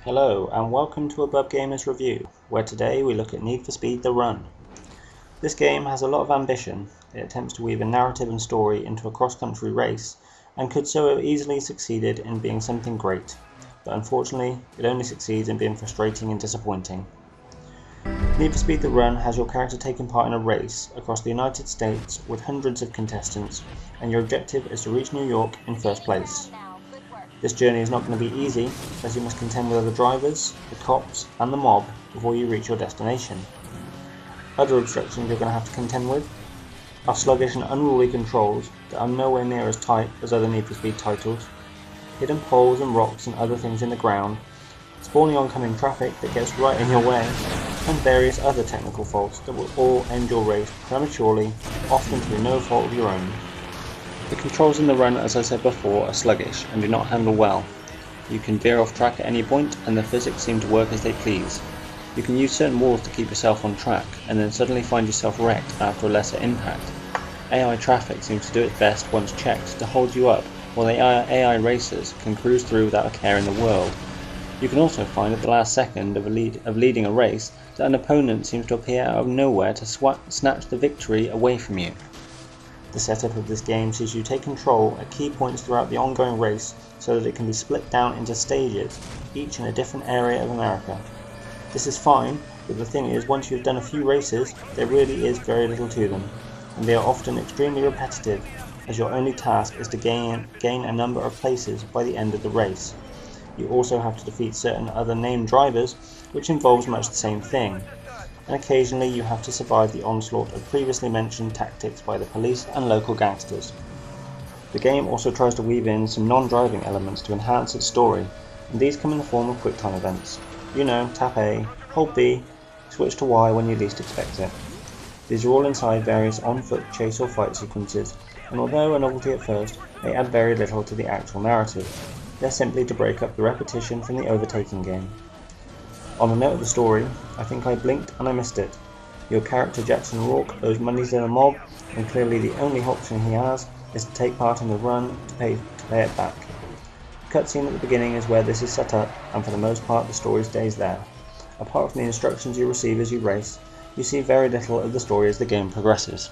Hello and welcome to a Bubgamerz review, where today we look at Need for Speed The Run. This game has a lot of ambition. It attempts to weave a narrative and story into a cross-country race, and could so have easily succeeded in being something great, but unfortunately it only succeeds in being frustrating and disappointing. Need for Speed The Run has your character taking part in a race across the United States with hundreds of contestants, and your objective is to reach New York in first place. This journey is not going to be easy, as you must contend with other drivers, the cops and the mob before you reach your destination. Other obstructions you're going to have to contend with are sluggish and unruly controls that are nowhere near as tight as other Need for Speed titles, hidden poles and rocks and other things in the ground, spawning oncoming traffic that gets right in your way, and various other technical faults that will all end your race prematurely, often through no fault of your own. The controls in the run, as I said before, are sluggish and do not handle well. You can veer off track at any point and the physics seem to work as they please. You can use certain walls to keep yourself on track and then suddenly find yourself wrecked after a lesser impact. AI traffic seems to do its best once checked to hold you up, while the AI racers can cruise through without a care in the world. You can also find at the last second of leading a race that an opponent seems to appear out of nowhere to snatch the victory away from you. The setup of this game sees you take control at key points throughout the ongoing race so that it can be split down into stages, each in a different area of America. This is fine, but the thing is, once you've done a few races, there really is very little to them, and they are often extremely repetitive, as your only task is to gain a number of places by the end of the race. You also have to defeat certain other named drivers, which involves much the same thing, and occasionally you have to survive the onslaught of previously mentioned tactics by the police and local gangsters. The game also tries to weave in some non-driving elements to enhance its story, and these come in the form of QuickTime events. You know, tap A, hold B, switch to Y when you least expect it. These are all inside various on-foot chase or fight sequences, and although a novelty at first, they add very little to the actual narrative. They're simply to break up the repetition from the overtaking game. On the note of the story, I think I blinked and I missed it. Your character Jackson Rourke owes money to the mob, and clearly the only option he has is to take part in the run to pay it back. The cutscene at the beginning is where this is set up, and for the most part the story stays there. Apart from the instructions you receive as you race, you see very little of the story as the game progresses.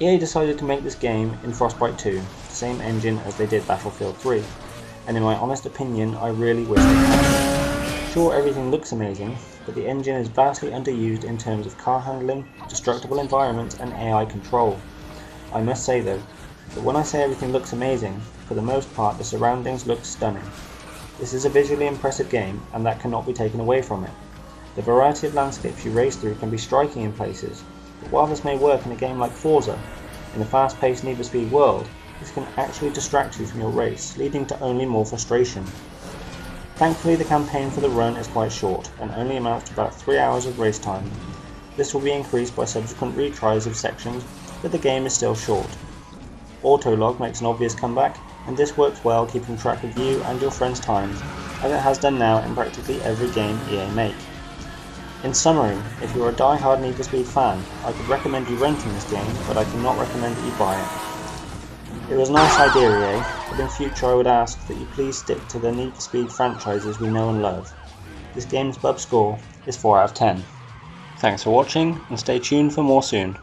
EA decided to make this game in Frostbite 2, the same engine as they did Battlefield 3, and in my honest opinion I really wish they had. Sure, everything looks amazing, but the engine is vastly underused in terms of car handling, destructible environments and AI control. I must say though, that when I say everything looks amazing, for the most part the surroundings look stunning. This is a visually impressive game, and that cannot be taken away from it. The variety of landscapes you race through can be striking in places, but while this may work in a game like Forza, in the fast-paced Need for Speed world, this can actually distract you from your race, leading to only more frustration. Thankfully, the campaign for the run is quite short and only amounts to about 3 hours of race time. This will be increased by subsequent retries of sections, but the game is still short. Autolog makes an obvious comeback, and this works well keeping track of you and your friends' times, as it has done now in practically every game EA make. In summary, if you're a die-hard Need for Speed fan, I could recommend you renting this game, but I cannot recommend that you buy it. It was a nice idea, EA, but in future I would ask that you please stick to the Need for Speed franchises we know and love. This game's bub score is 4 out of 10. Thanks for watching, and stay tuned for more soon.